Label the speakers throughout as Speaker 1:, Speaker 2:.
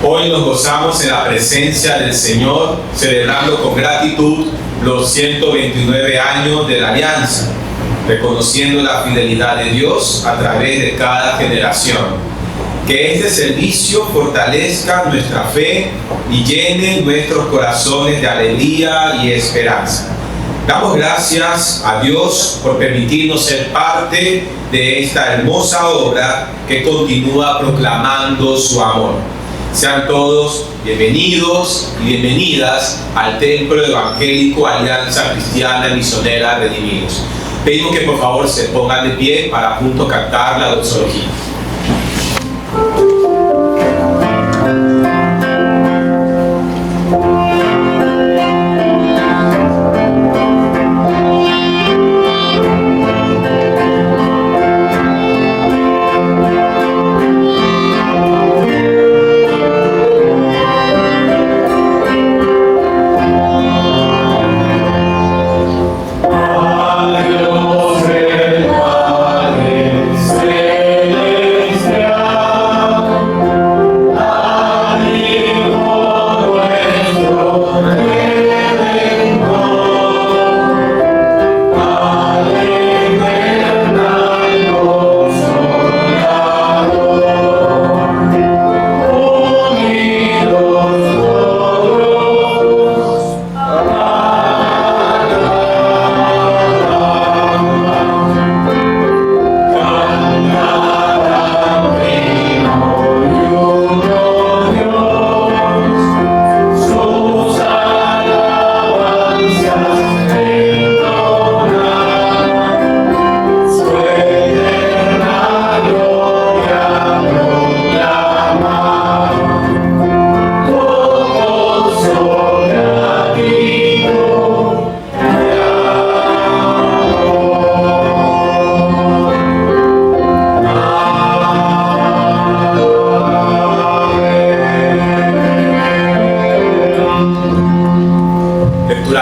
Speaker 1: Hoy nos gozamos en la presencia del Señor, celebrando con gratitud los 129 años de la Alianza, reconociendo la fidelidad de Dios a través de cada generación. Que este servicio fortalezca nuestra fe y llene nuestros corazones de alegría y esperanza. Damos gracias a Dios por permitirnos ser parte de esta hermosa obra que continúa proclamando su amor. Sean todos bienvenidos y bienvenidas al Templo Evangélico Alianza Cristiana Misionera Redimidos. Pedimos que por favor se pongan de pie para juntos cantar la doxología.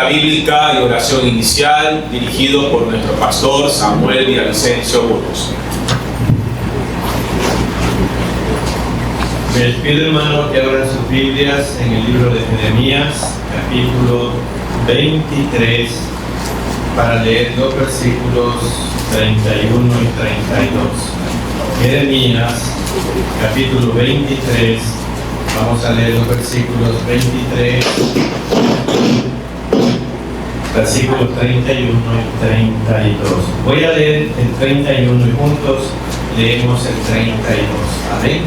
Speaker 1: Bíblica y oración inicial dirigido por nuestro pastor Samuel Villavicencio Burgos.
Speaker 2: Les pido, hermano, que abran sus Biblias en el libro de Jeremías, capítulo 23, para leer los versículos 31 y 32. Jeremías, capítulo 23, vamos a leer los versículos 23, versículos 31 y 32. Voy a leer el 31 y juntos leemos el 32. Amén.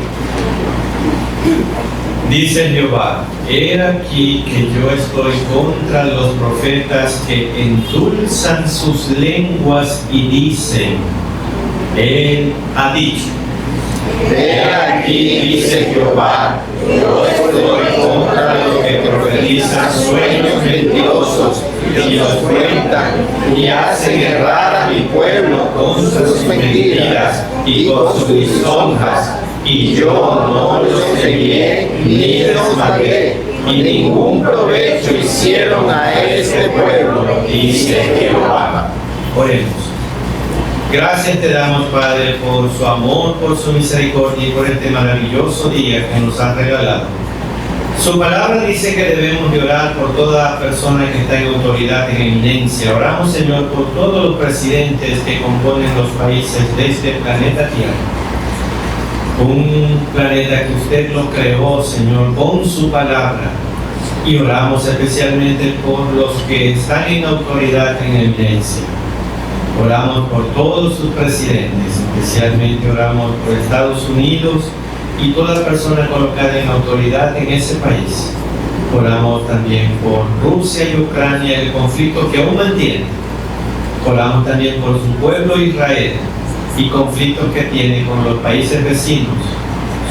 Speaker 2: Dice Jehová: he aquí que yo estoy contra los profetas que endulzan sus lenguas y dicen: Él ha dicho.
Speaker 3: He aquí, dice Jehová, yo estoy contra los que profetizan sueños mentirosos y los cuentan y hacen errar a mi pueblo con sus mentiras y con sus lisonjas, y yo no los envié ni los mandé, y ningún provecho hicieron a este pueblo, dice Jehová.
Speaker 2: Oremos. Gracias te damos, Padre, por su amor, por su misericordia y por este maravilloso día que nos has regalado. Su palabra dice que debemos de orar por toda persona que está en autoridad, en eminencia. Oramos, Señor, por todos los presidentes que componen los países de este planeta Tierra. Un planeta que usted lo creó, Señor, con su palabra. Y oramos especialmente por los que están en autoridad, en eminencia. Oramos por todos sus presidentes, especialmente oramos por Estados Unidos y toda persona colocada en autoridad en ese país. Oramos también por Rusia y Ucrania, el conflicto que aún mantiene. Oramos también por su pueblo Israel y conflictos que tiene con los países vecinos.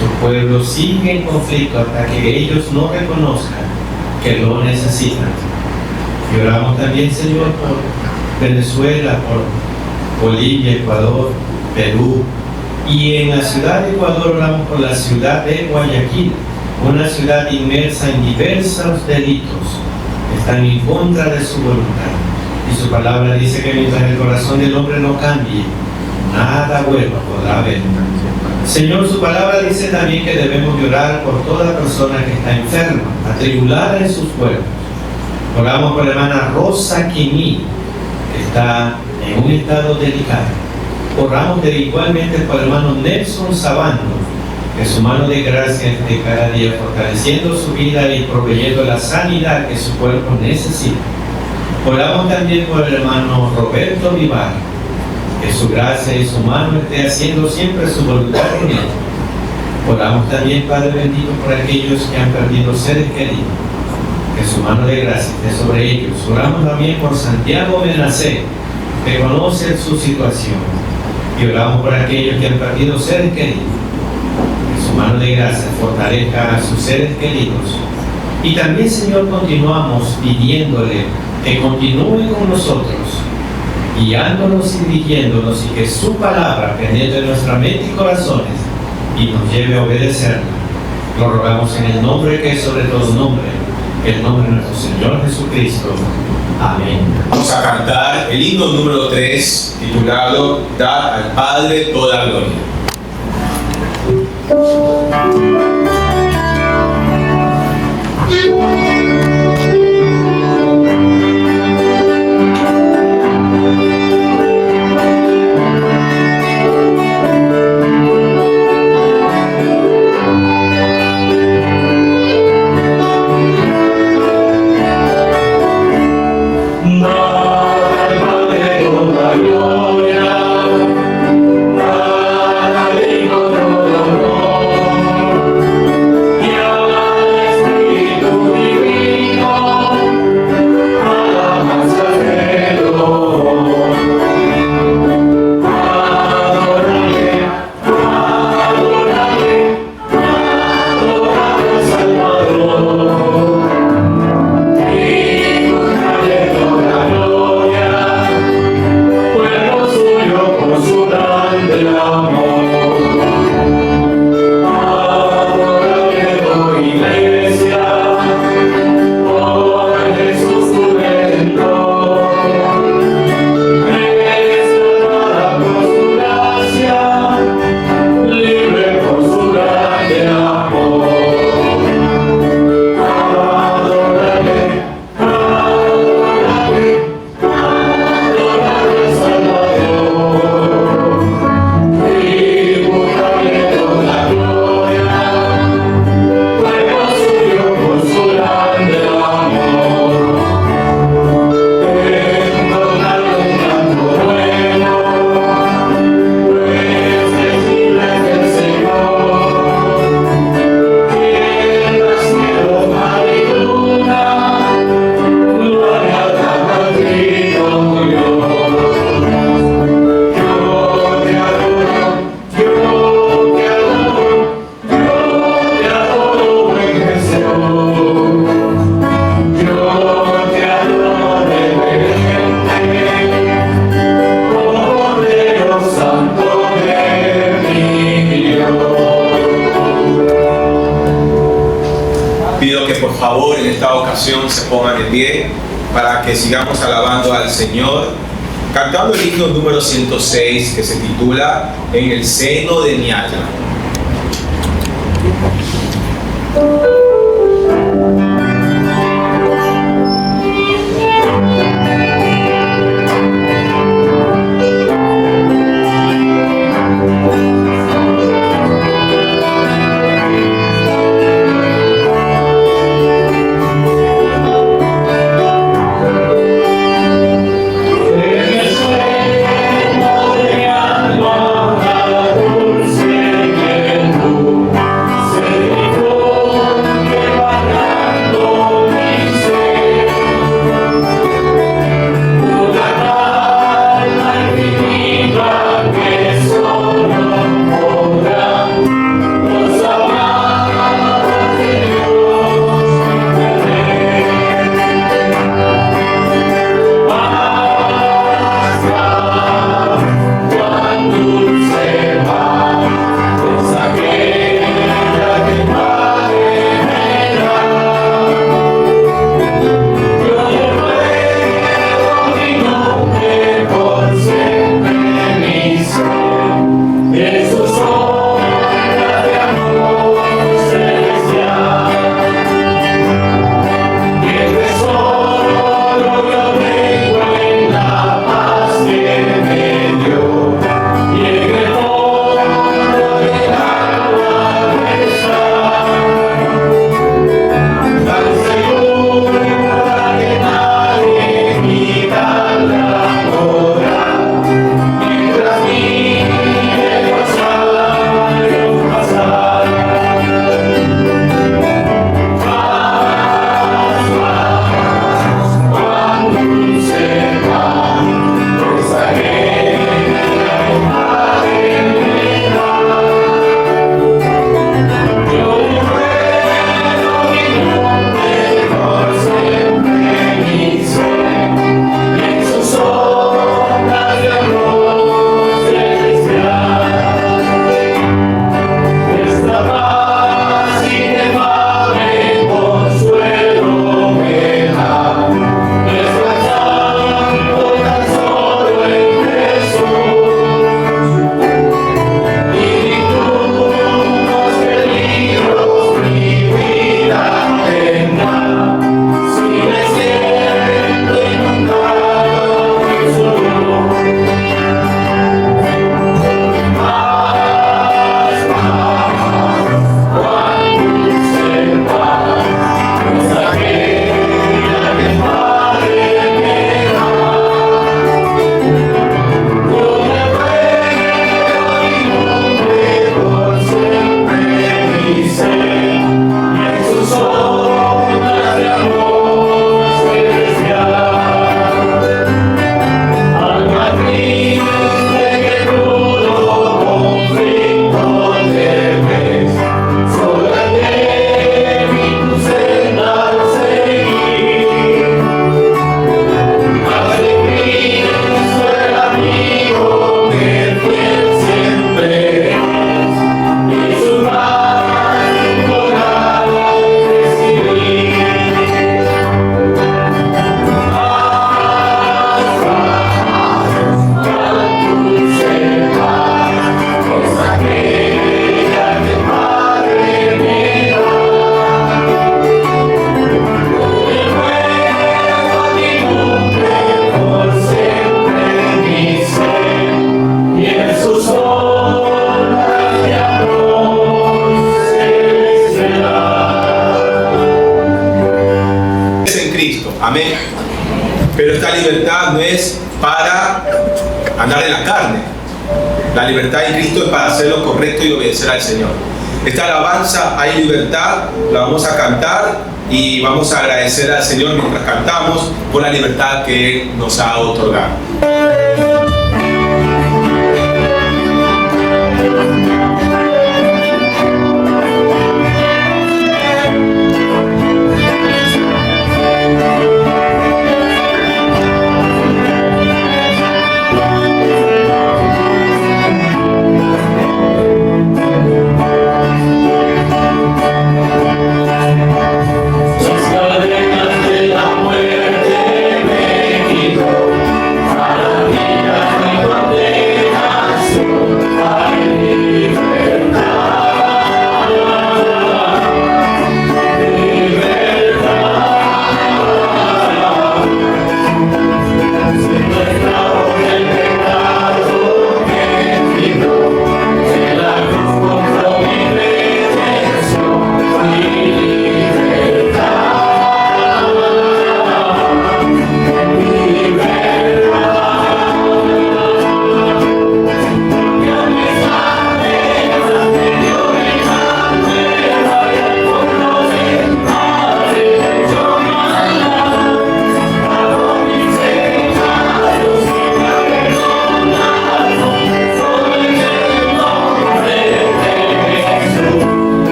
Speaker 2: Su pueblo sigue en conflicto hasta que ellos no reconozcan que lo necesitan. Y oramos también, Señor, por Venezuela, por Bolivia, Ecuador, Perú, y en la ciudad de Ecuador oramos por la ciudad de Guayaquil, una ciudad inmersa en diversos delitos que están en contra de su voluntad. Y su palabra dice que mientras el corazón del hombre no cambie, nada bueno podrá haber. Señor, su palabra dice también que debemos llorar por toda persona que está enferma, atribulada en sus cuerpos. Oramos por la hermana Rosa Quimí, que está en un estado delicado. Oramos igualmente por el hermano Nelson Sabando, que su mano de gracia esté cada día fortaleciendo su vida y proveyendo la sanidad que su cuerpo necesita. Oramos también por el hermano Roberto Vivar, que su gracia y su mano esté haciendo siempre su voluntad en él. Oramos también, Padre bendito, por aquellos que han perdido seres queridos, que su mano de gracia esté sobre ellos. Oramos también por Santiago Benacé, que conoce su situación, y oramos por aquellos que han perdido seres queridos, que su mano de gracia fortalezca a sus seres queridos. Y también, Señor, continuamos pidiéndole que continúe con nosotros, guiándonos y dirigiéndonos, y que su palabra penetre en nuestra mente y corazones y nos lleve a obedecerla. Lo rogamos en el nombre que es sobre todo nombre, el nombre de nuestro Señor Jesucristo. Amén.
Speaker 1: Vamos a cantar el himno número 3, titulado Dad al Padre toda gloria. Se pongan de pie para que sigamos alabando al Señor, cantando el himno número 106, que se titula En el seno de mi alma.
Speaker 3: Dulce viento, se
Speaker 1: libertad no es para andar en la carne. La libertad en Cristo es para hacer lo correcto y obedecer al Señor. Esta alabanza, hay libertad, la vamos a cantar y vamos a agradecer al Señor mientras cantamos por la libertad que Él nos ha otorgado.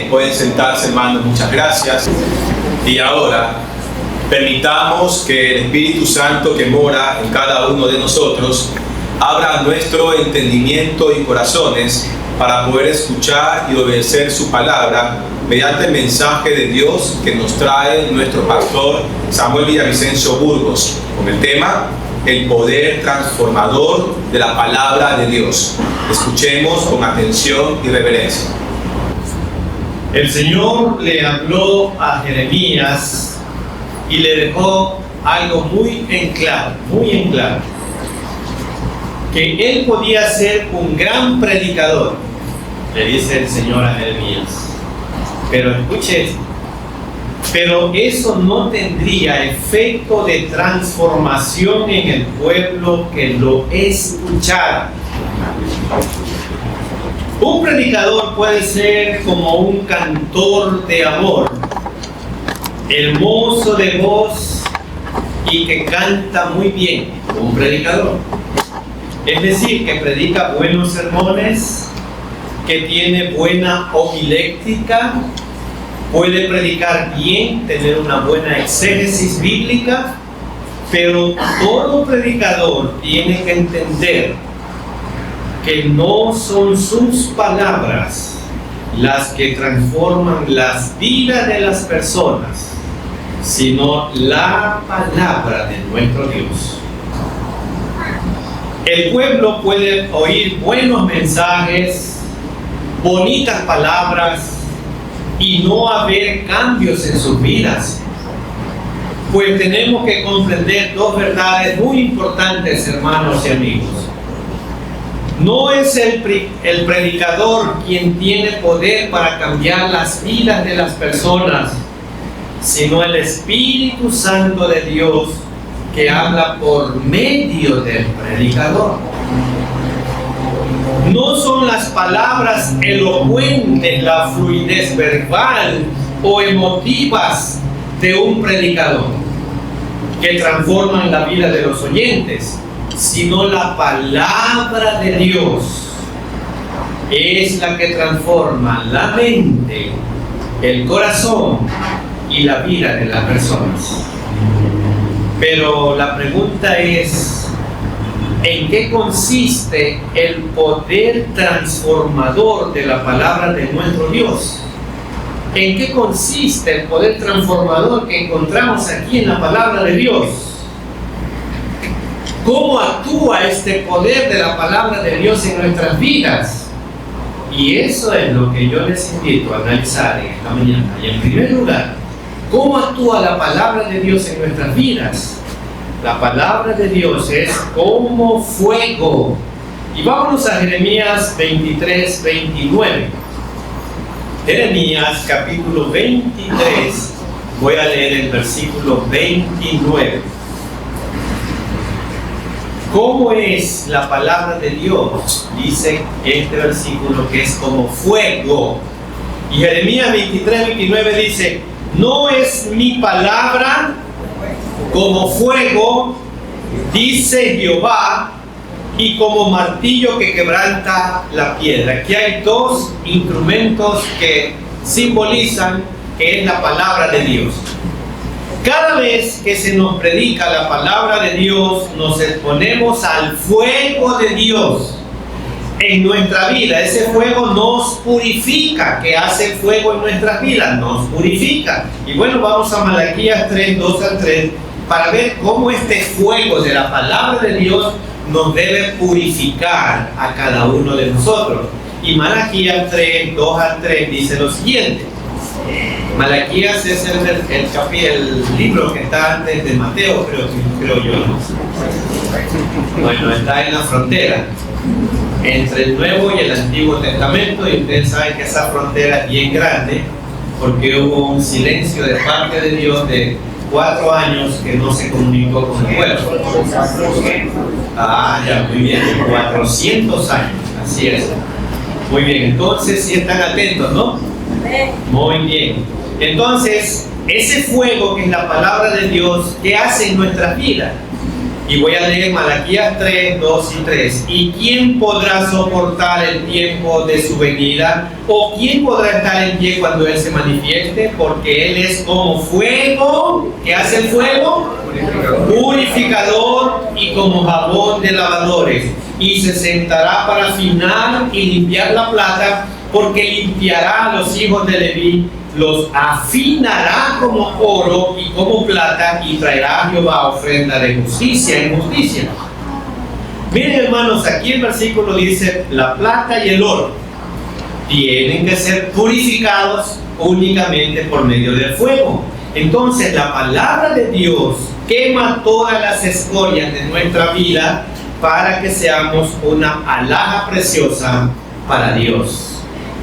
Speaker 1: Pueden sentarse, hermanos, muchas gracias. Y ahora, permitamos que el Espíritu Santo que mora en cada uno de nosotros abra nuestro entendimiento y corazones para poder escuchar y obedecer su palabra mediante el mensaje de Dios que nos trae nuestro pastor Samuel Villavicencio Burgos, con el tema el poder transformador de la palabra de Dios. Escuchemos con atención y reverencia.
Speaker 2: El Señor le habló a Jeremías y le dejó algo muy en claro, que él podía ser un gran predicador, le dice el Señor a Jeremías. Pero escuche esto, pero eso no tendría efecto de transformación en el pueblo que lo escuchara. Un predicador puede ser como un cantor de amor, hermoso de voz y que canta muy bien, un predicador. Es decir, que predica buenos sermones, que tiene buena homilética, puede predicar bien, tener una buena exégesis bíblica, pero todo predicador tiene que entender que no son sus palabras las que transforman las vidas de las personas, sino la palabra de nuestro Dios. El pueblo puede oír buenos mensajes, bonitas palabras y no haber cambios en sus vidas. Pues tenemos que comprender dos verdades muy importantes, hermanos y amigos. No es el predicador quien tiene poder para cambiar las vidas de las personas, sino el Espíritu Santo de Dios que habla por medio del predicador. No son las palabras elocuentes, la fluidez verbal o emotivas de un predicador que transforman la vida de los oyentes, sino la palabra de Dios es la que transforma la mente, el corazón y la vida de las personas. Pero la pregunta es, ¿en qué consiste el poder transformador de la palabra de nuestro Dios? ¿En qué consiste el poder transformador que encontramos aquí en la palabra de Dios? ¿Cómo actúa este poder de la palabra de Dios en nuestras vidas? Y eso es lo que yo les invito a analizar en esta mañana. Y en primer lugar, ¿cómo actúa la palabra de Dios en nuestras vidas? La palabra de Dios es como fuego. Y vámonos a Jeremías 23, 29. Jeremías capítulo 23, voy a leer el versículo 29. ¿Cómo es la palabra de Dios? Dice este versículo que es como fuego. Y Jeremías 23, 29 dice, no es mi palabra como fuego, dice Jehová, y como martillo que quebranta la piedra. Aquí hay dos instrumentos que simbolizan que es la palabra de Dios. Cada vez que se nos predica la palabra de Dios, nos exponemos al fuego de Dios en nuestra vida. Ese fuego nos purifica. ¿Qué hace el fuego en nuestras vidas? Nos purifica. Y bueno, vamos a Malaquías 3, 2 al 3, para ver cómo este fuego de la palabra de Dios nos debe purificar a cada uno de nosotros. Y Malaquías 3, 2 al 3 dice lo siguiente. Malaquías es el libro que está antes de Mateo, creo yo. Bueno, está en la frontera entre el Nuevo y el Antiguo Testamento, y ustedes saben que esa frontera es bien grande porque hubo un silencio de parte de Dios de 4 años que no se comunicó con el pueblo. Ah, ya, muy bien, 400 años, así es. Muy bien, entonces sí están atentos, ¿no? Muy bien. Entonces, ese fuego que es la palabra de Dios, ¿qué hace en nuestras vidas? Y voy a leer Malaquías 3, 2 y 3. ¿Y quién podrá soportar el tiempo de su venida? ¿O quién podrá estar en pie cuando Él se manifieste? Porque Él es como fuego. ¿Qué hace el fuego? Purificador, y como jabón de lavadores. Y se sentará para afinar y limpiar la plata, porque limpiará a los hijos de Leví, los afinará como oro y como plata, y traerá a Jehová ofrenda de justicia en justicia. Miren, hermanos, aquí el versículo dice, la plata y el oro tienen que ser purificados únicamente por medio del fuego. Entonces, la palabra de Dios quema todas las escorias de nuestra vida para que seamos una alhaja preciosa para Dios.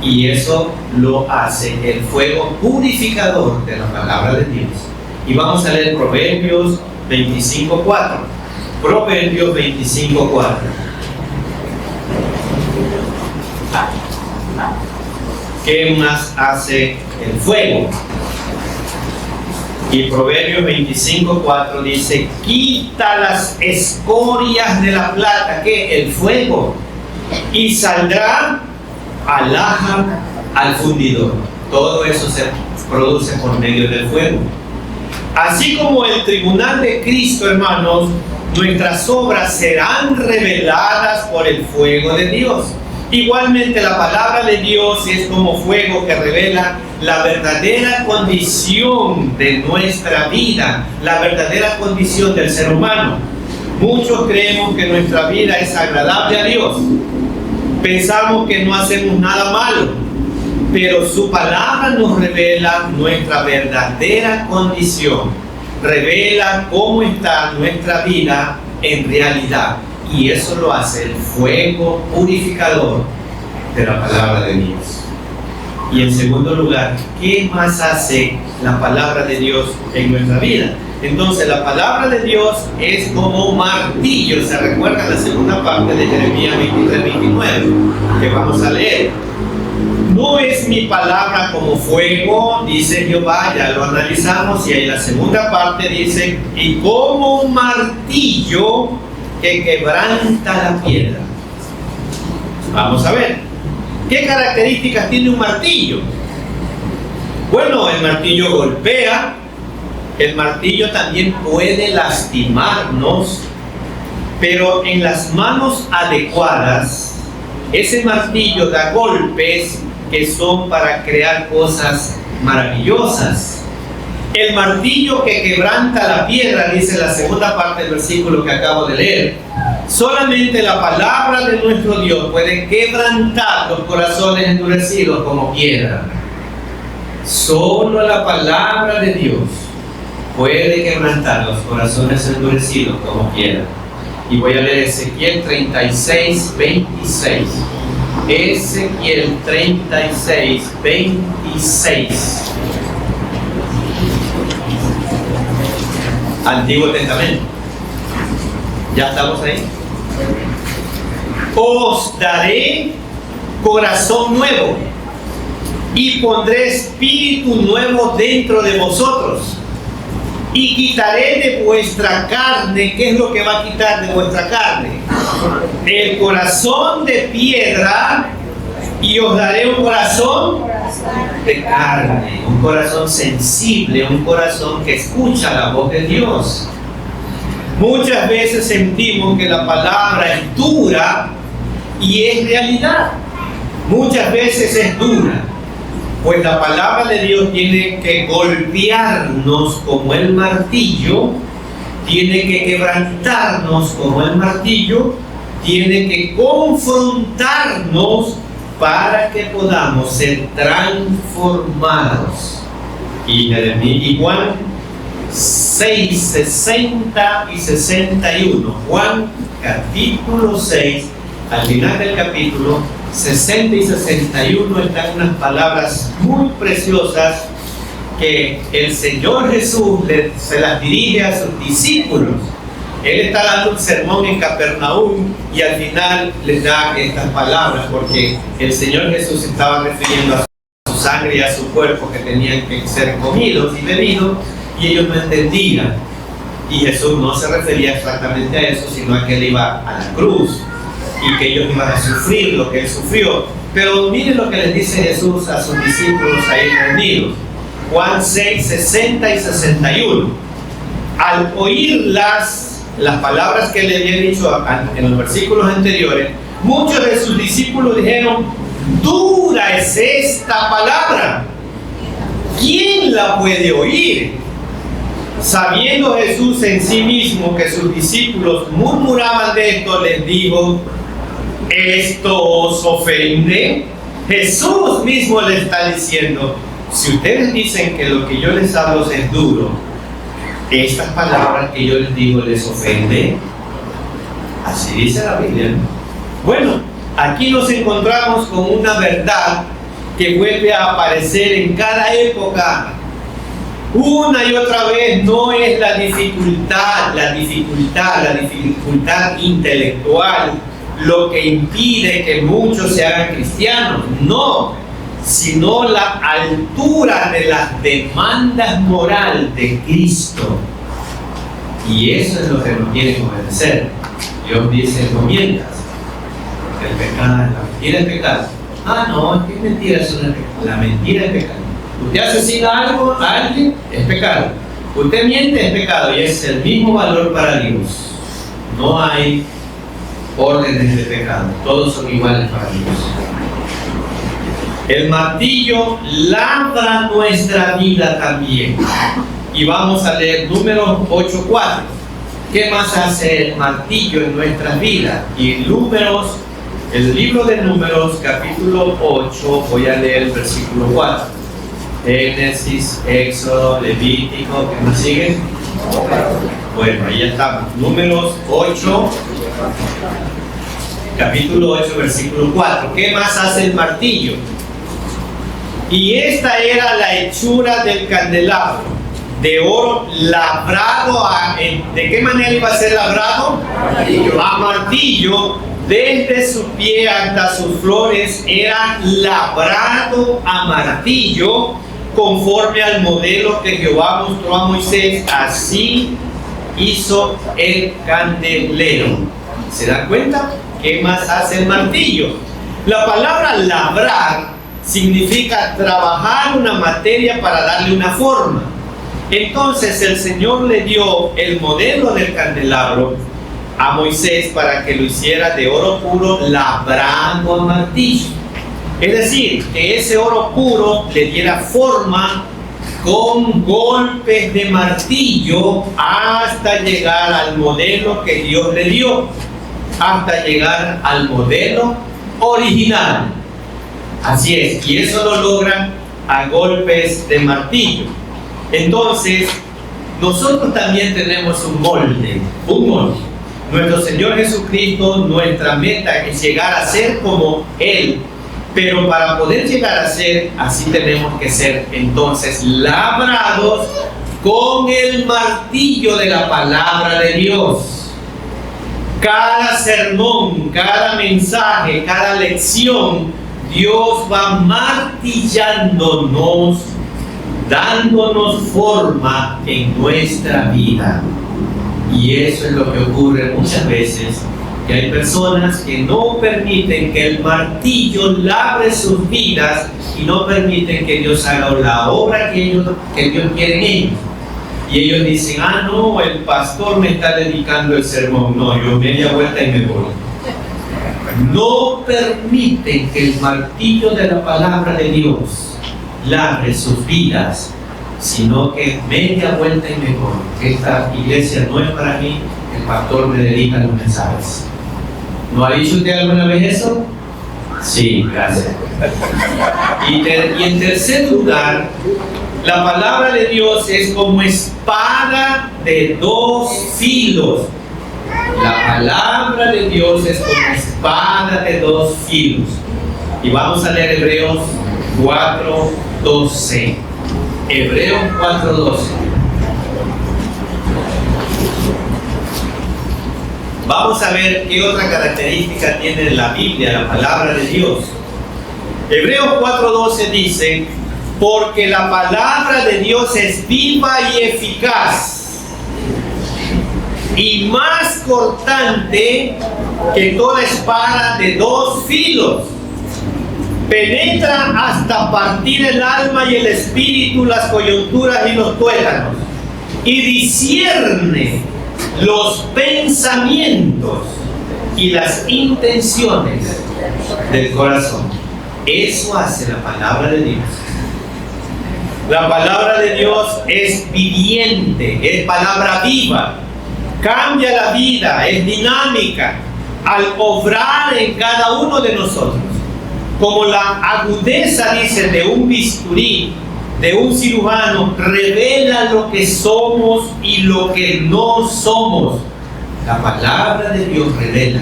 Speaker 2: Y eso lo hace el fuego purificador de la palabra de Dios. Y vamos a leer Proverbios 25:4. Proverbios 25:4. ¿Qué más hace el fuego? Y Proverbios 25:4 dice, quita las escorias de la plata, que el fuego, y saldrá alhaja al fundidor. Todo eso se produce por medio del fuego. Así como el tribunal de Cristo, hermanos, nuestras obras serán reveladas por el fuego de Dios. Igualmente la palabra de Dios es como fuego que revela la verdadera condición de nuestra vida, la verdadera condición del ser humano. Muchos creemos que nuestra vida es agradable a Dios. Pensamos que no hacemos nada malo, pero su palabra nos revela nuestra verdadera condición. revela cómo está nuestra vida en realidad. Y eso lo hace el fuego purificador de la palabra de Dios. Y en segundo lugar, ¿qué más hace la palabra de Dios en nuestra vida? Entonces, la palabra de Dios es como un martillo. ¿Se recuerda la segunda parte de Jeremías 23-29 que vamos a leer? No es mi palabra como fuego, dice Jehová, ya lo analizamos, y ahí la segunda parte dice, y como un martillo que quebranta la piedra. Vamos a ver, ¿qué características tiene un martillo? Bueno, el martillo golpea, el martillo también puede lastimarnos, pero en las manos adecuadas, ese martillo da golpes que son para crear cosas maravillosas. El martillo que quebranta la piedra, dice la segunda parte del versículo que acabo de leer. Solamente la palabra de nuestro Dios puede quebrantar los corazones endurecidos como piedra. Solo la palabra de Dios puede quebrantar los corazones endurecidos como piedra. Y voy a leer Ezequiel 36:26. Ezequiel 36:26. Antiguo Testamento. ¿Ya estamos ahí? Os daré corazón nuevo y pondré espíritu nuevo dentro de vosotros. Y quitaré de vuestra carne. ¿Qué es lo que va a quitar de vuestra carne? El corazón de piedra, y os daré un corazón de carne, un corazón sensible, un corazón que escucha la voz de Dios. Muchas veces sentimos que la palabra es dura, y es realidad. Muchas veces es dura. Pues la palabra de Dios tiene que golpearnos como el martillo, tiene que quebrantarnos como el martillo, tiene que confrontarnos para que podamos ser transformados. Y Juan 6, 60 y 61. Juan capítulo 6, al final del capítulo 60 y 61 están unas palabras muy preciosas que el Señor Jesús se las dirige a sus discípulos. Él está dando un sermón en Capernaum y al final les da estas palabras, porque el Señor Jesús estaba refiriendo a su sangre y a su cuerpo que tenían que ser comidos y bebidos, y ellos no entendían. Y Jesús no se refería exactamente a eso, sino a que Él iba a la cruz y que ellos iban a sufrir lo que Él sufrió. Pero miren lo que les dice Jesús a sus discípulos ahí reunidos. Juan 6, 60 y 61. Al oír las palabras que le había dicho en los versículos anteriores, muchos de sus discípulos dijeron: dura es esta palabra, ¿quién la puede oír? Sabiendo Jesús en sí mismo que sus discípulos murmuraban de esto, les dijo: ¿esto os ofende? Jesús mismo le está diciendo: si ustedes dicen que lo que yo les hablo es duro, estas palabras que yo les digo les ofende. Así dice la Biblia, ¿no? Bueno, aquí nos encontramos con una verdad que vuelve a aparecer en cada época. Una y otra vez. No es la dificultad intelectual lo que impide que muchos se hagan cristianos, no, sino la altura de las demandas morales de Cristo. Y eso es lo que nos quieren obedecer. Dios dice: no mientas, el pecado, la mentira es pecado. Ah, no, es que mentira, eso no es pecado. La mentira es pecado. Usted asesina algo a alguien, es pecado. Usted miente, es pecado, y es el mismo valor para Dios. No hay órdenes de pecado, todos son iguales para Dios. El martillo labra nuestra vida también. Y vamos a leer Números 8:4. ¿Qué más hace el martillo en nuestras vidas? Y Números, el libro de Números, capítulo 8, voy a leer el versículo 4. Génesis, Éxodo, Levítico, ¿qué más sigue? Bueno, ahí ya estamos. Números 8, capítulo 8, versículo 4. ¿Qué más hace el martillo? Y esta era la hechura del candelabro, de oro labrado. ¿De qué manera iba a ser labrado? A martillo. Desde su pie hasta sus flores era labrado a martillo, conforme al modelo que Jehová mostró a Moisés. Así hizo el candelero. ¿Se dan cuenta? ¿Qué más hace el martillo? La palabra labrar significa trabajar una materia para darle una forma. Entonces el Señor le dio el modelo del candelabro a Moisés para que lo hiciera de oro puro labrado a martillo. Es decir, que ese oro puro le diera forma con golpes de martillo hasta llegar al modelo que Dios le dio, hasta llegar al modelo original. Así es, y eso lo logran a golpes de martillo. Entonces, nosotros también tenemos un molde. Nuestro Señor Jesucristo, nuestra meta es llegar a ser como Él. Pero para poder llegar a ser, así tenemos que ser entonces labrados con el martillo de la palabra de Dios. Cada sermón, cada mensaje, cada lección, Dios va martillándonos, dándonos forma en nuestra vida. Y eso es lo que ocurre muchas veces, que hay personas que no permiten que el martillo labre sus vidas y no permiten que Dios haga la obra que Dios quiere en ellos. Y ellos dicen, no, el pastor me está dedicando el sermón. No, yo media vuelta y me voy. No permiten que el martillo de la palabra de Dios labre sus vidas, sino que media vuelta y me voy. Esta iglesia no es para mí, el pastor me dedica los mensajes. ¿No ha dicho usted alguna vez eso? Sí, gracias. Y en tercer lugar, la palabra de Dios es como espada de dos filos. La palabra de Dios es como espada de dos filos. Y vamos a leer Hebreos 4:12. Hebreos 4:12. Vamos a ver qué otra característica tiene la Biblia, la palabra de Dios. Hebreos 4:12 dice: porque la palabra de Dios es viva y eficaz, y más cortante que toda espada de dos filos, penetra hasta partir el alma y el espíritu, las coyunturas y los tuétanos, y discierne los pensamientos y las intenciones del corazón. Eso hace la palabra de Dios. La palabra de Dios es viviente, es palabra viva, cambia la vida, es dinámica al obrar en cada uno de nosotros. Como la agudeza, dice, de un bisturí, de un cirujano, revela lo que somos y lo que no somos. La palabra de Dios revela.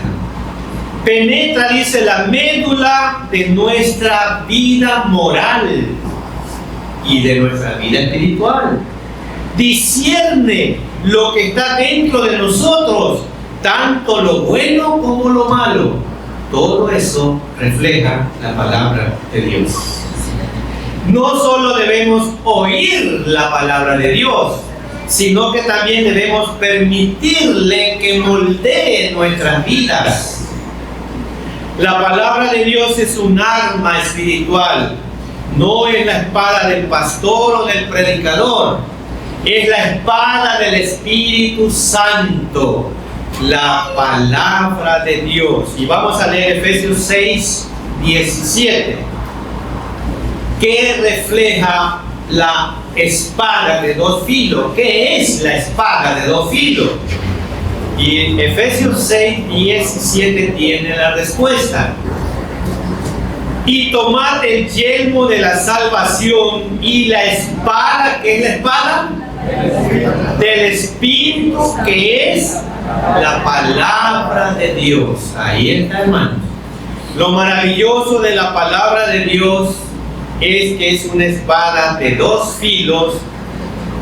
Speaker 2: Penetra, dice, la médula de nuestra vida moral y de nuestra vida espiritual. Discierne lo que está dentro de nosotros, tanto lo bueno como lo malo. Todo eso refleja la palabra de Dios. No solo debemos oír la palabra de Dios, sino que también debemos permitirle que moldee nuestras vidas. La palabra de Dios es un arma espiritual, no es la espada del pastor o del predicador, es la espada del Espíritu Santo, la palabra de Dios. Y vamos a leer Efesios 6:17, que refleja la espada de dos filos. ¿Qué es la espada de dos filos? Y en Efesios 6:17 tiene la respuesta. Y tomad el yelmo de la salvación y la espada. ¿Qué es la espada? Del Espíritu, que es la palabra de Dios. Ahí está, hermanos. Lo maravilloso de la palabra de Dios es que es una espada de dos filos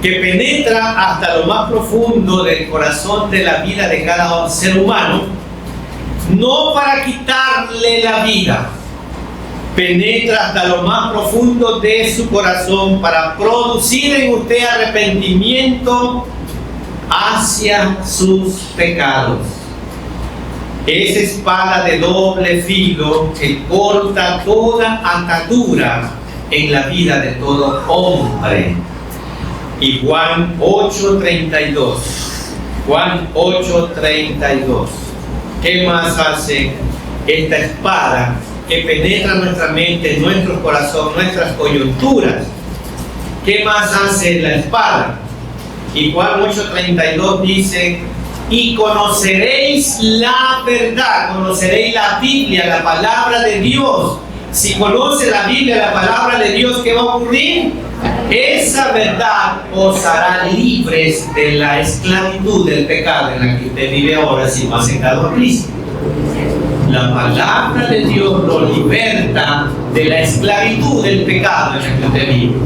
Speaker 2: que penetra hasta lo más profundo del corazón de la vida de cada ser humano, no para quitarle la vida, penetra hasta lo más profundo de su corazón para producir en usted arrepentimiento hacia sus pecados. Es espada de doble filo que corta toda atadura en la vida de todo hombre. Y Juan 8:32. Juan 8:32. ¿Qué más hace esta espada que penetra nuestra mente, nuestro corazón, nuestras coyunturas? ¿Qué más hace la espada? Y Juan 8:32 dice: y conoceréis la verdad, conoceréis la Biblia, la palabra de Dios. Si conoce la Biblia, la palabra de Dios, ¿qué va a ocurrir? Esa verdad os hará libres de la esclavitud del pecado en la que usted vive ahora si no ha aceptado a Cristo. La palabra de Dios lo liberta de la esclavitud del pecado en la que usted vive.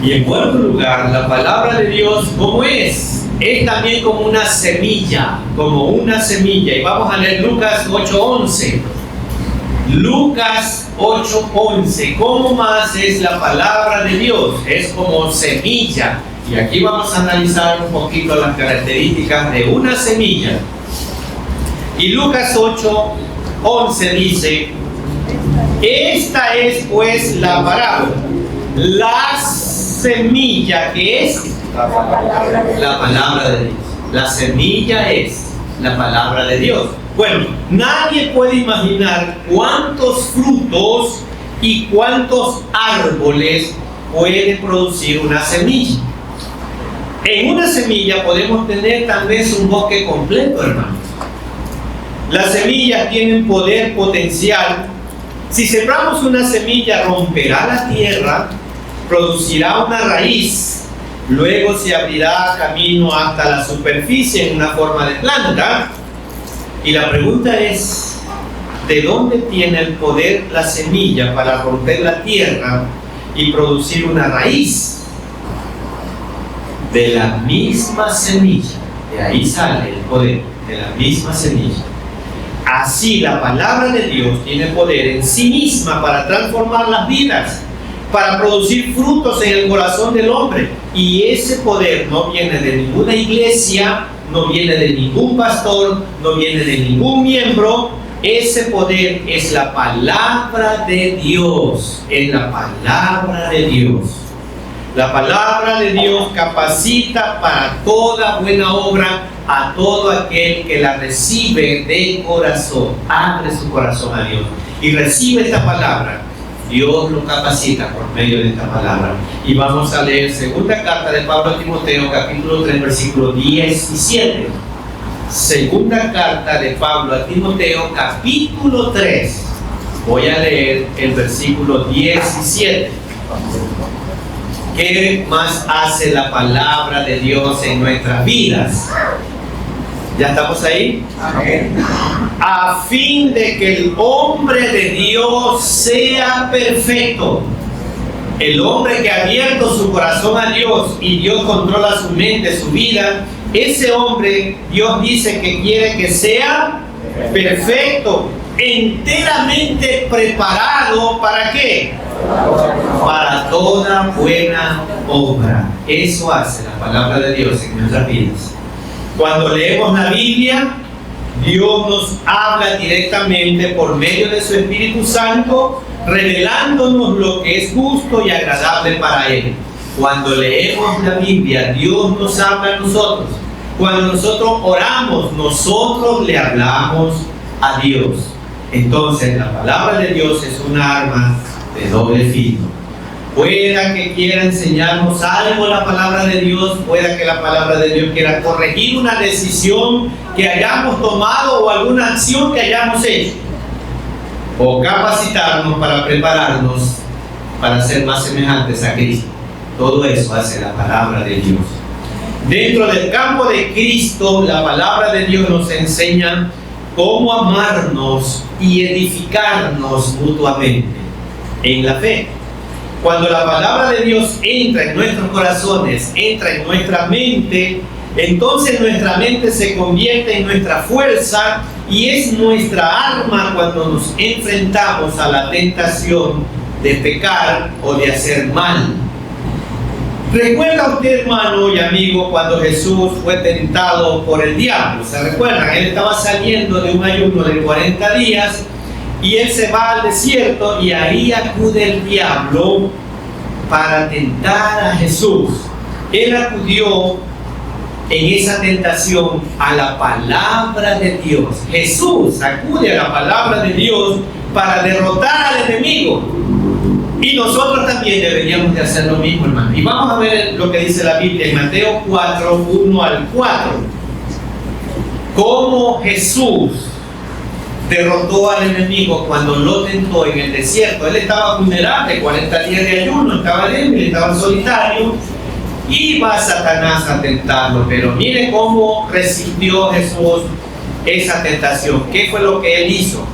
Speaker 2: Y en cuarto lugar, la palabra de Dios, ¿cómo es? Es también como una semilla, Y vamos a leer Lucas 8:11. Lucas 8:11. ¿Cómo más es la palabra de Dios? Es como semilla. Y aquí vamos a analizar un poquito las características de una semilla. Y Lucas 8:11 dice: esta es pues la parábola. La semilla, que es la palabra de Dios. La semilla es la palabra de Dios. Bueno, nadie puede imaginar cuántos frutos y cuántos árboles puede producir una semilla. En una semilla podemos tener tal vez un bosque completo, hermanos. Las semillas tienen poder potencial. Si sembramos una semilla, romperá la tierra, producirá una raíz, luego se abrirá camino hasta la superficie en una forma de planta. Y la pregunta es: ¿de dónde tiene el poder la semilla para romper la tierra y producir una raíz? De la misma semilla. De ahí sale el poder, de la misma semilla. Así la palabra de Dios tiene poder en sí misma para transformar las vidas, para producir frutos en el corazón del hombre. Y ese poder no viene de ninguna iglesia, no viene de ningún pastor, no viene de ningún miembro. Ese poder es la palabra de Dios, es la palabra de Dios. La palabra de Dios capacita para toda buena obra a todo aquel que la recibe de corazón. Abre su corazón a Dios y recibe esta palabra. Dios lo capacita por medio de esta palabra. Y vamos a leer segunda carta de Pablo a Timoteo, capítulo 3, versículos 17. Segunda carta de Pablo a Timoteo, capítulo 3. Voy a leer el versículo 17. ¿Qué más hace la palabra de Dios en nuestras vidas? ¿Ya estamos ahí? Amén. A fin de que el hombre de Dios sea perfecto. El hombre que ha abierto su corazón a Dios y Dios controla su mente, su vida, ese hombre, Dios dice que quiere que sea perfecto, enteramente preparado. ¿Para qué? Para toda buena obra. Eso hace la palabra de Dios en nuestras vidas. Cuando leemos la Biblia, Dios nos habla directamente por medio de su Espíritu Santo, revelándonos lo que es justo y agradable para Él. Cuando leemos la Biblia, Dios nos habla a nosotros. Cuando nosotros oramos, nosotros le hablamos a Dios. Entonces, la palabra de Dios es una arma de doble filo. Pueda que quiera enseñarnos algo la palabra de Dios, pueda que la palabra de Dios quiera corregir una decisión que hayamos tomado o alguna acción que hayamos hecho, o capacitarnos para prepararnos para ser más semejantes a Cristo. todo eso hace la palabra de Dios. Dentro del campo de Cristo, la palabra de Dios nos enseña cómo amarnos y edificarnos mutuamente en la fe. Cuando la palabra de Dios entra en nuestros corazones, entra en nuestra mente, entonces nuestra mente se convierte en nuestra fuerza y es nuestra arma cuando nos enfrentamos a la tentación de pecar o de hacer mal. ¿Recuerda usted, hermano y amigo, cuando Jesús fue tentado por el diablo? ¿Se recuerdan? Él estaba saliendo de un ayuno de 40 días y él se va al desierto y ahí acude el diablo para tentar a Jesús. Él acudió en esa tentación a la palabra de Dios. Jesús acude a la palabra de Dios para derrotar al enemigo. Y nosotros también deberíamos de hacer lo mismo, hermano. Y vamos a ver lo que dice la Biblia en Mateo 4, 1 al 4. Cómo Jesús derrotó al enemigo cuando lo tentó en el desierto. Él estaba vulnerable, 40 días de ayuno, estaba débil, estaba solitario. Y va Satanás a tentarlo. Pero mire cómo resistió Jesús esa tentación. ¿Qué fue lo que él hizo?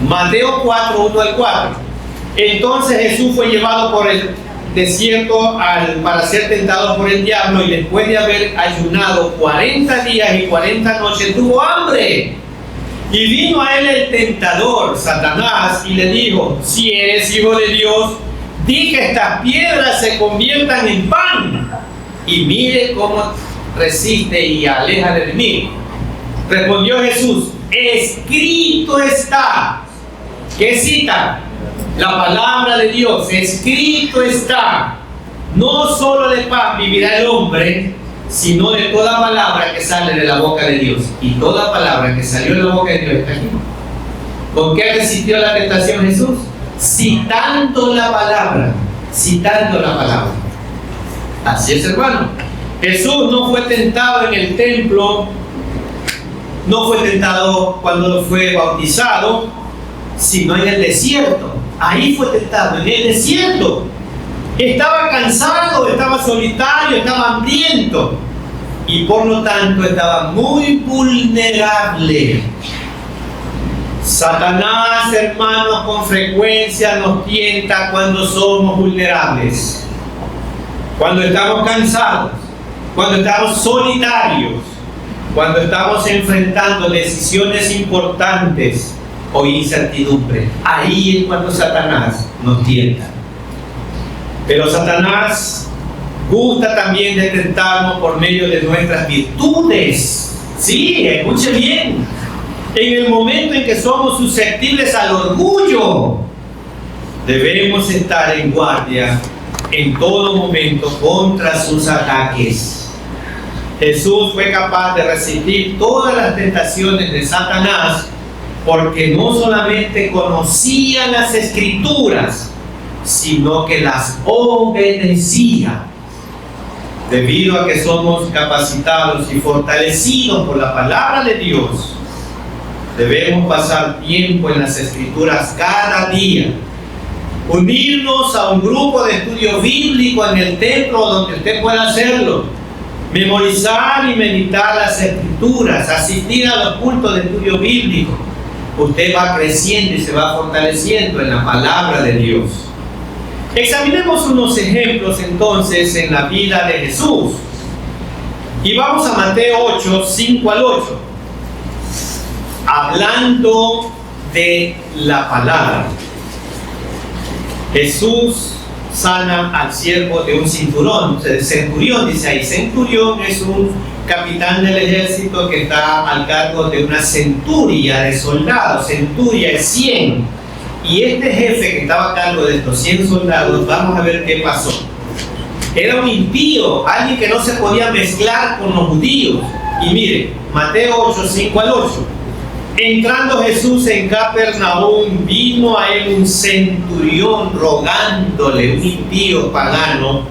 Speaker 2: Mateo 4, 1 al 4. Entonces Jesús fue llevado por el desierto para ser tentado por el diablo, y después de haber ayunado 40 días y 40 noches tuvo hambre. Y vino a él el tentador, Satanás, y le dijo: si eres hijo de Dios, di que estas piedras se conviertan en pan. Y mire cómo resiste y aleja al enemigo. Respondió Jesús: escrito está. ¿Qué cita? La palabra de Dios. Escrito está: no solo de pan vivirá el hombre, sino de toda palabra que sale de la boca de Dios. Y toda palabra que salió de la boca de Dios está aquí. ¿Con qué resistió la tentación Jesús? Citando la palabra. Citando la palabra. Así es, hermano. Jesús no fue tentado en el templo, no fue tentado cuando fue bautizado, sino en el desierto. Ahí fue tentado, en el desierto. Estaba cansado, estaba solitario, estaba hambriento y por lo tanto estaba muy vulnerable. Satanás, hermanos, con frecuencia nos tienta cuando somos vulnerables, cuando estamos cansados, cuando estamos solitarios, cuando estamos enfrentando decisiones importantes o incertidumbre. Ahí es cuando Satanás nos tienta. Pero Satanás gusta también de tentarnos por medio de nuestras virtudes. Sí, escuche bien. En el momento en que somos susceptibles al orgullo, debemos estar en guardia en todo momento contra sus ataques. Jesús fue capaz de resistir todas las tentaciones de Satanás porque no solamente conocía las Escrituras, sino que las obedecía. Debido a que somos capacitados y fortalecidos por la palabra de Dios, debemos pasar tiempo en las Escrituras cada día. Unirnos a un grupo de estudio bíblico en el templo donde usted pueda hacerlo. Memorizar y meditar las Escrituras. Asistir a los cultos de estudio bíblico. Usted va creciendo y se va fortaleciendo en la palabra de Dios. Examinemos unos ejemplos entonces en la vida de Jesús. Y vamos a Mateo 8, 5 al 8. Hablando de la palabra. Jesús sana al siervo de un centurión, dice ahí. Centurión es un capitán del ejército que está al cargo de una centuria de soldados. Centuria es 100. Y este jefe que estaba a cargo de estos 100 soldados, vamos a ver qué pasó. Era un impío, alguien que no se podía mezclar con los judíos. Y mire, Mateo 8, 5 al 8. Entrando Jesús en Capernaum, vino a él un centurión rogándole, un impío pagano,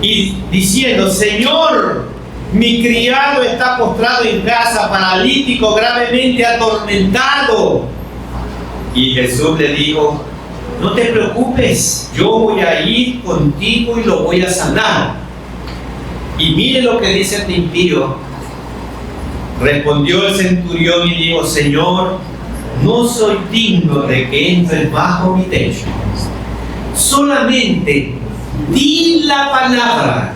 Speaker 2: y diciendo: Señor, mi criado está postrado en casa, paralítico, gravemente atormentado. Y Jesús le dijo: no te preocupes, yo voy a ir contigo y lo voy a sanar. Y mire lo que dice este impío. Respondió el centurión y dijo: Señor, no soy digno de que entres bajo mi techo. Solamente di la palabra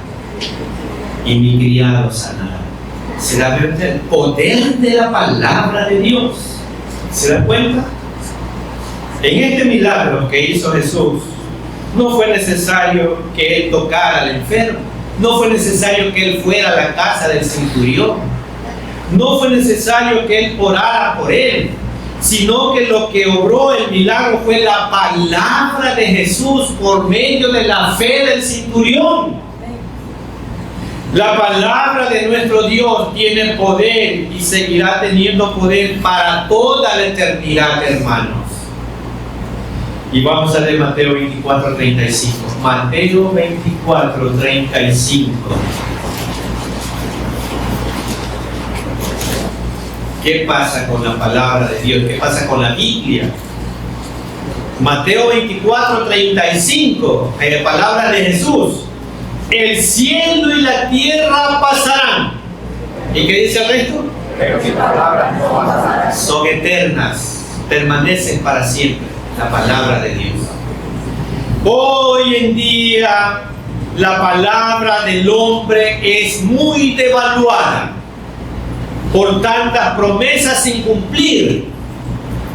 Speaker 2: y mi criado sanará. ¿Se da cuenta el poder de la palabra de Dios? ¿Se da cuenta? En este milagro que hizo Jesús, no fue necesario que Él tocara al enfermo. No fue necesario que Él fuera a la casa del centurión. No fue necesario que Él orara por él, sino que lo que obró el milagro fue la palabra de Jesús por medio de la fe del centurión. La palabra de nuestro Dios tiene poder y seguirá teniendo poder para toda la eternidad, hermanos. Y vamos a leer Mateo 24:35. Mateo 24:35. ¿Qué pasa con la palabra de Dios? ¿Qué pasa con la Biblia? Mateo 24:35, palabra de Jesús. El cielo y la tierra pasarán. ¿Y qué dice el resto?
Speaker 3: Pero mis palabras no pasarán.
Speaker 2: Son eternas, permanecen para siempre. La palabra de Dios. Hoy en día la palabra del hombre es muy devaluada por tantas promesas sin cumplir,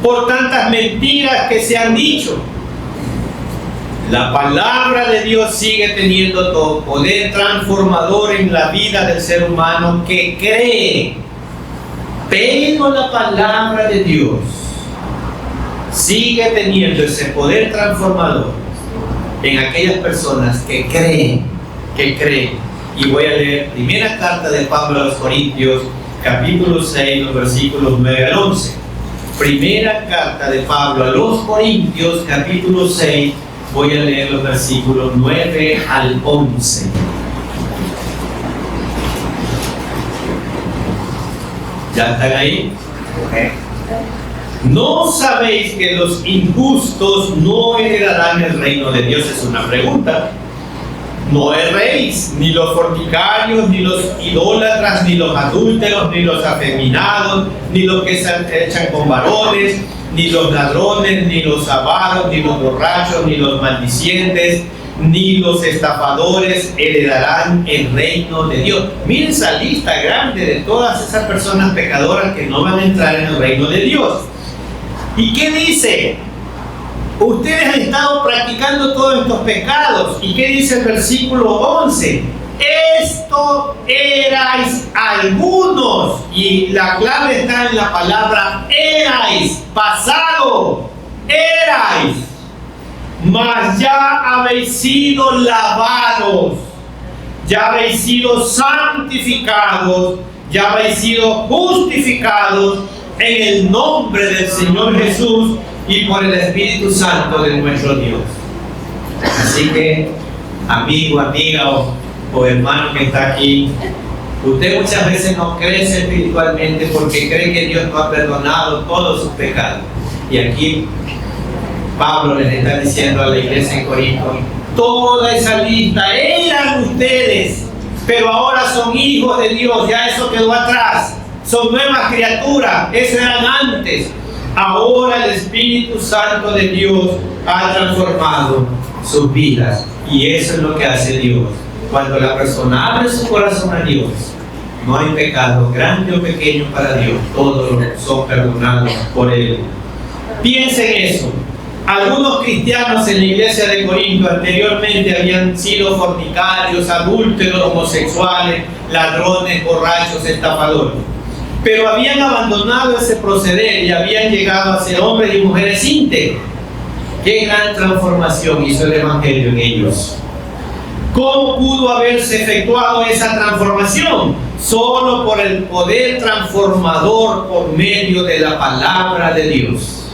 Speaker 2: por tantas mentiras que se han dicho. La palabra de Dios sigue teniendo todo poder transformador en la vida del ser humano que cree. Pero la palabra de Dios sigue teniendo ese poder transformador en aquellas personas que creen. Y voy a leer primera carta de Pablo a los Corintios, capítulo 6, los versículos 9 al 11. Primera carta de Pablo a los Corintios, capítulo 6, voy a leer los versículos 9 al 11. ¿Ya están ahí? ¿No sabéis que los injustos no heredarán el reino de Dios? Es una pregunta. No erréis, ni los fornicarios, ni los idólatras, ni los adúlteros, ni los afeminados, ni los que se echan con varones, ni los ladrones, ni los avaros, ni los borrachos, ni los maldicientes, ni los estafadores heredarán el reino de Dios. Miren esa lista grande de todas esas personas pecadoras que no van a entrar en el reino de Dios. ¿Y qué dice? Ustedes han estado practicando todos estos pecados. ¿Y qué dice el versículo 11? Esto erais algunos. Y la clave está en la palabra erais, pasado. Erais. Mas ya habéis sido lavados. Ya habéis sido santificados. Ya habéis sido justificados en el nombre del Señor Jesús y por el Espíritu Santo de nuestro Dios. Así que, amigo, amiga o hermano que está aquí, usted muchas veces no crece espiritualmente porque cree que Dios no ha perdonado todos sus pecados. Y aquí Pablo les está diciendo a la iglesia en Corinto: toda esa lista eran ustedes, pero ahora son hijos de Dios, ya eso quedó atrás. Son nuevas criaturas, eso eran antes. Ahora el Espíritu Santo de Dios ha transformado sus vidas. Y eso es lo que hace Dios. Cuando la persona abre su corazón a Dios, no hay pecado grande o pequeño para Dios. Todos son perdonados por Él. Piensen eso. Algunos cristianos en la iglesia de Corinto anteriormente habían sido fornicarios, adúlteros, homosexuales, ladrones, borrachos, estafadores. Pero habían abandonado ese proceder y habían llegado a ser hombres y mujeres íntegros. ¡Qué gran transformación hizo el Evangelio en ellos! ¿Cómo pudo haberse efectuado esa transformación? Solo por el poder transformador por medio de la palabra de Dios.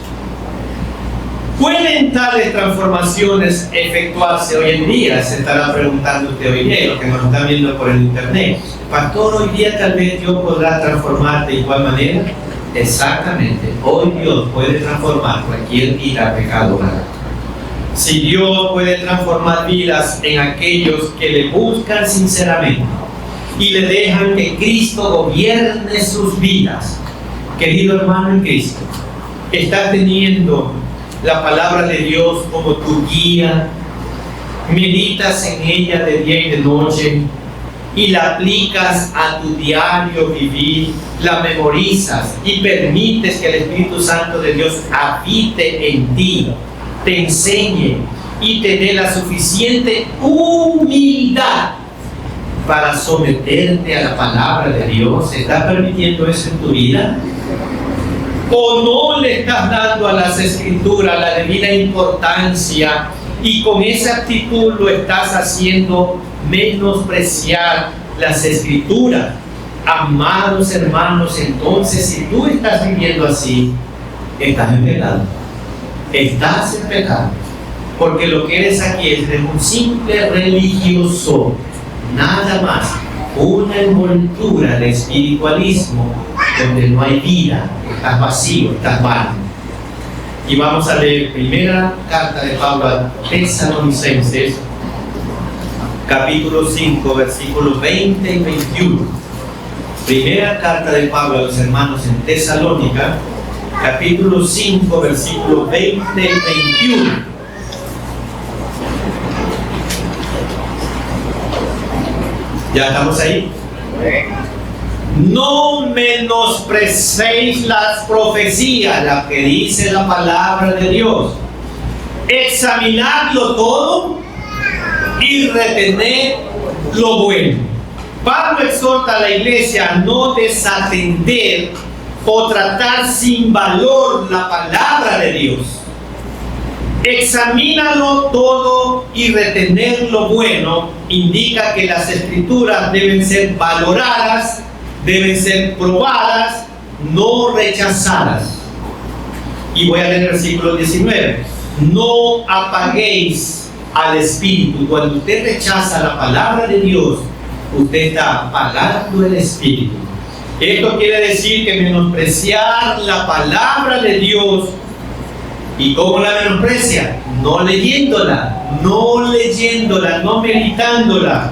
Speaker 2: ¿Pueden tales transformaciones efectuarse hoy en día? Se estará preguntando usted hoy día, y los que nos están viendo por el internet. Pastor, hoy día tal vez Dios podrá transformar de igual manera. Exactamente, hoy Dios puede transformar cualquier vida pecadora. Si Dios puede transformar vidas en aquellos que le buscan sinceramente y le dejan que Cristo gobierne sus vidas, querido hermano en Cristo, estás teniendo la palabra de Dios como tu guía, meditas en ella de día y de noche y la aplicas a tu diario vivir, la memorizas y permites que el Espíritu Santo de Dios habite en ti, te enseñe y te dé la suficiente humildad para someterte a la palabra de Dios. ¿Estás permitiendo eso en tu vida? ¿O no le estás dando a las Escrituras la debida importancia y con esa actitud lo estás haciendo menospreciar las Escrituras? Amados hermanos, entonces si tú estás viviendo así, estás en pecado. Estás en pecado. Porque lo que eres aquí es un simple religioso, nada más, una envoltura de espiritualismo donde no hay vida, estás vacío, estás vano. Y vamos a leer primera carta de Pablo a Tesalonicenses, capítulo 5, versículos 20 y 21. Primera carta de Pablo a los hermanos en Tesalónica, capítulo 5, versículos 20 y 21. ¿Ya estamos ahí? No menosprecéis las profecías, las que dice la palabra de Dios. Examinadlo todo y retened lo bueno. Pablo exhorta a la iglesia a no desatender o tratar sin valor la palabra de Dios. Examínalo todo y retener lo bueno indica que las Escrituras deben ser valoradas, deben ser probadas, no rechazadas. Y voy a leer el versículo 19. No apaguéis al Espíritu. Cuando usted rechaza la palabra de Dios, usted está apagando el Espíritu. Esto quiere decir que menospreciar la palabra de Dios. ¿Y cómo la menosprecia? No leyéndola, no meditándola.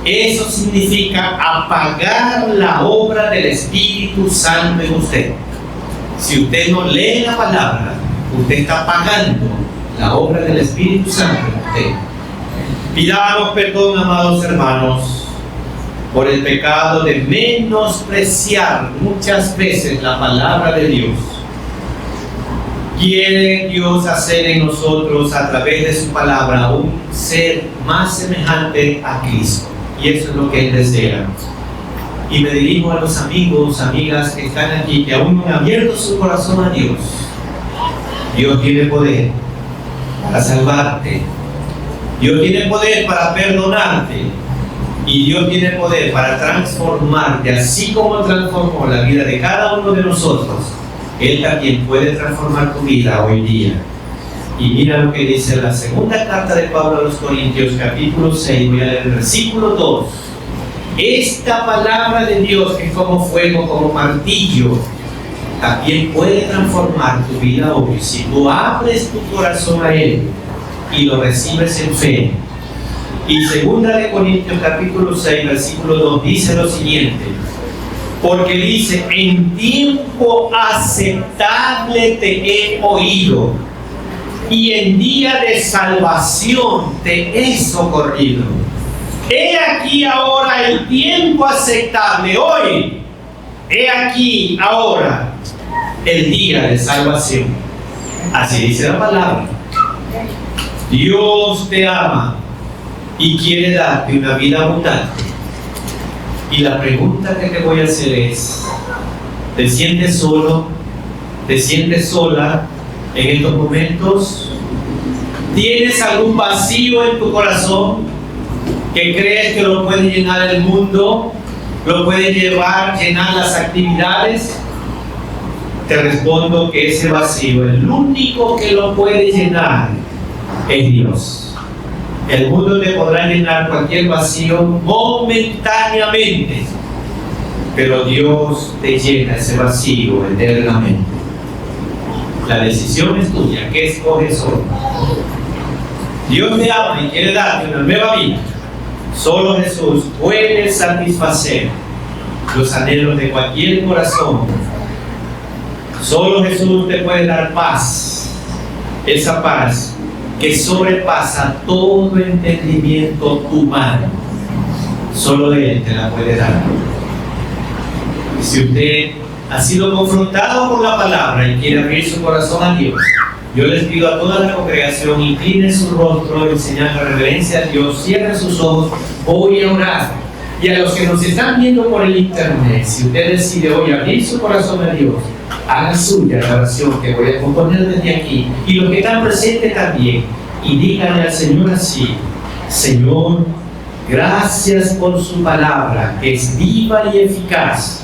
Speaker 2: Eso significa apagar la obra del Espíritu Santo en usted. Si usted no lee la palabra, usted está apagando la obra del Espíritu Santo en usted. Pidamos perdón, amados hermanos, por el pecado de menospreciar muchas veces la palabra de Dios. Quiere Dios hacer en nosotros, a través de su palabra, un ser más semejante a Cristo. Y eso es lo que Él desea. Y me dirijo a los amigos, amigas que están aquí, que aún no han abierto su corazón a Dios. Dios tiene poder para salvarte. Dios tiene poder para perdonarte. Y Dios tiene poder para transformarte, así como transformó la vida de cada uno de nosotros. Él también puede transformar tu vida hoy día. Y mira lo que dice la segunda carta de Pablo a los Corintios, capítulo 6, voy a leer el versículo 2. Esta palabra de Dios, que es como fuego, como martillo, también puede transformar tu vida hoy. Si tú abres tu corazón a Él y lo recibes en fe. Y segunda de Corintios, capítulo 6, versículo 2, dice lo siguiente. Porque dice, en tiempo aceptable te he oído, y en día de salvación te he socorrido. He aquí ahora el tiempo aceptable, hoy. He aquí ahora el día de salvación. Así dice la palabra. Dios te ama y quiere darte una vida abundante. Y la pregunta que te voy a hacer es, ¿te sientes solo? ¿Te sientes sola en estos momentos? ¿Tienes algún vacío en tu corazón que crees que lo puede llenar el mundo? ¿Lo puede llenar las actividades? Te respondo que ese vacío, el único que lo puede llenar es Dios. El mundo te podrá llenar cualquier vacío momentáneamente, pero Dios te llena ese vacío eternamente. La decisión es tuya. ¿Qué escoges hoy? Dios te ama y quiere darte una nueva vida. Solo Jesús puede satisfacer los anhelos de cualquier corazón. Solo Jesús te puede dar paz. Esa paz que sobrepasa todo entendimiento humano. Solo Él te la puede dar. Si usted ha sido confrontado con la palabra y quiere abrir su corazón a Dios, yo les pido a toda la congregación, incline su rostro en señal de reverencia a Dios, cierre sus ojos, voy a orar. Y a los que nos están viendo por el internet, si usted decide hoy abrir su corazón a Dios, haga suya la oración que voy a componer desde aquí. Y los que están presentes también, y díganle al Señor así: Señor, gracias por su palabra, que es viva y eficaz,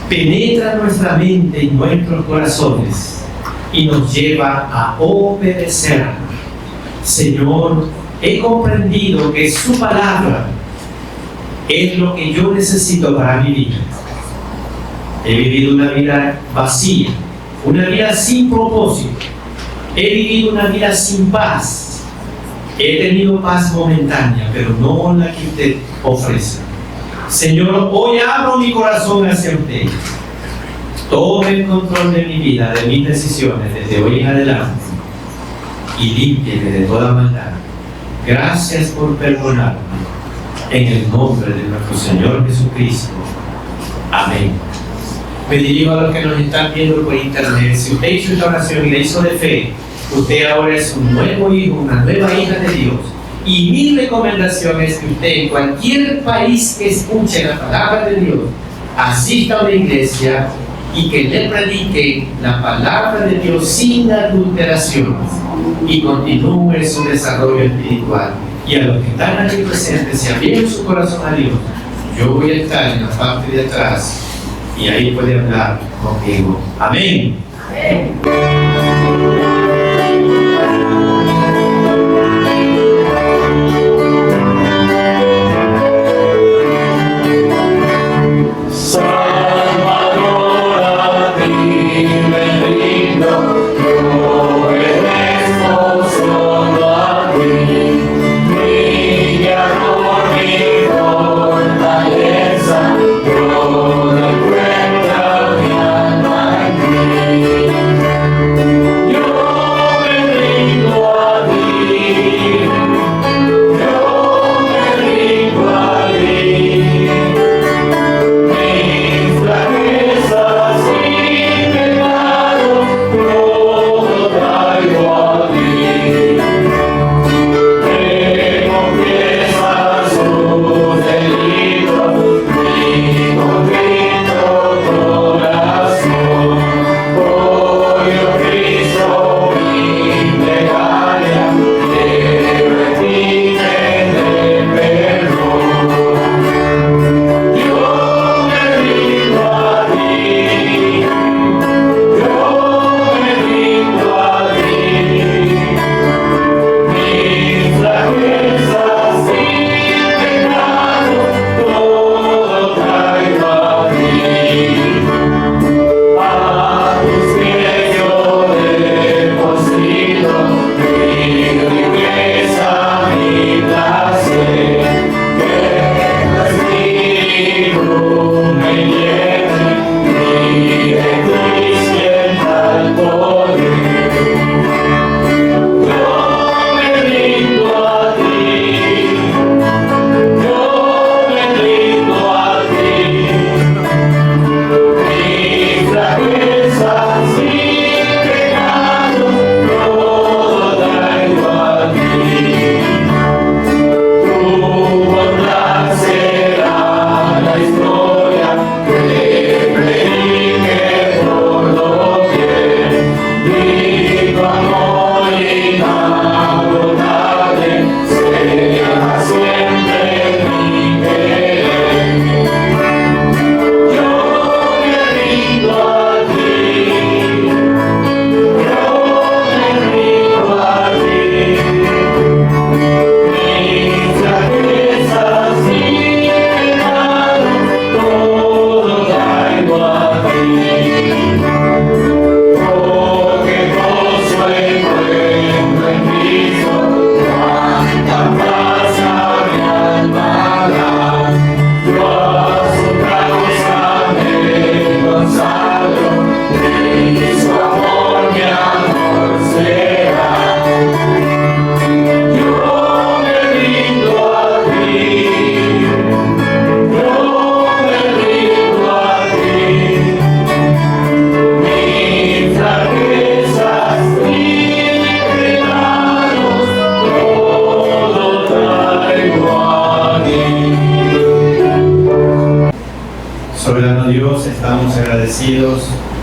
Speaker 2: penetra nuestra mente y nuestros corazones y nos lleva a obedecer. Señor, he comprendido que su palabra es lo que yo necesito para vivir. He vivido una vida vacía, una vida sin propósito. He vivido una vida sin paz. He tenido paz momentánea, pero no la que usted ofrece. Señor, hoy abro mi corazón hacia usted. Tome el control de mi vida, de mis decisiones, desde hoy en adelante, y límpieme de toda maldad. Gracias por perdonarme. En el nombre de nuestro Señor Jesucristo. Amén. Me dirijo a los que nos están viendo por internet. Si usted hizo esta oración y la hizo de fe, usted ahora es un nuevo hijo, una nueva hija de Dios. Y mi recomendación es que usted, en cualquier país que escuche la palabra de Dios, asista a una iglesia y que le predique la palabra de Dios sin adulteraciones y continúe su desarrollo espiritual. Y a los que están aquí presentes, si abrieron su corazón a Dios, yo voy a estar en la parte de atrás y ahí puede hablar conmigo. Amén.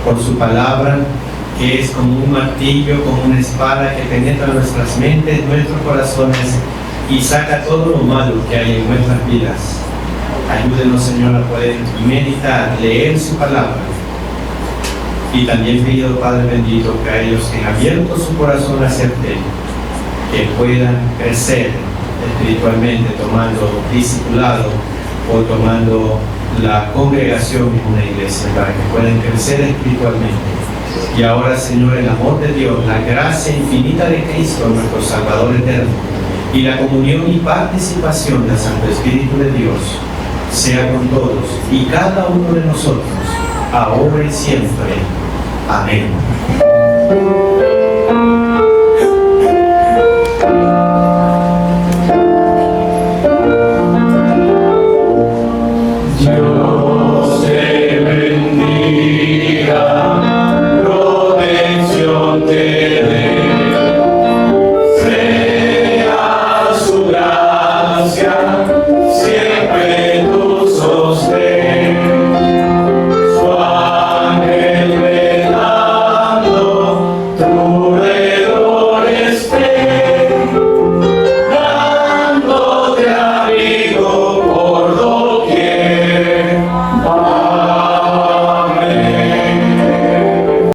Speaker 2: por su palabra, que es como un martillo, como una espada que penetra nuestras mentes, nuestros corazones y saca todo lo malo que hay en nuestras vidas. Ayúdenos, Señor, a poder meditar, leer su palabra. Y también pido, Padre bendito, que a ellos que han abierto su corazón hacia ti, que puedan crecer espiritualmente, tomando discipulado o tomando la congregación en una iglesia, para que puedan crecer espiritualmente. Y ahora, Señor, el amor de Dios, la gracia infinita de Cristo, nuestro Salvador eterno, y la comunión y participación del Santo Espíritu de Dios, sea con todos y cada uno de nosotros, ahora y siempre. Amén.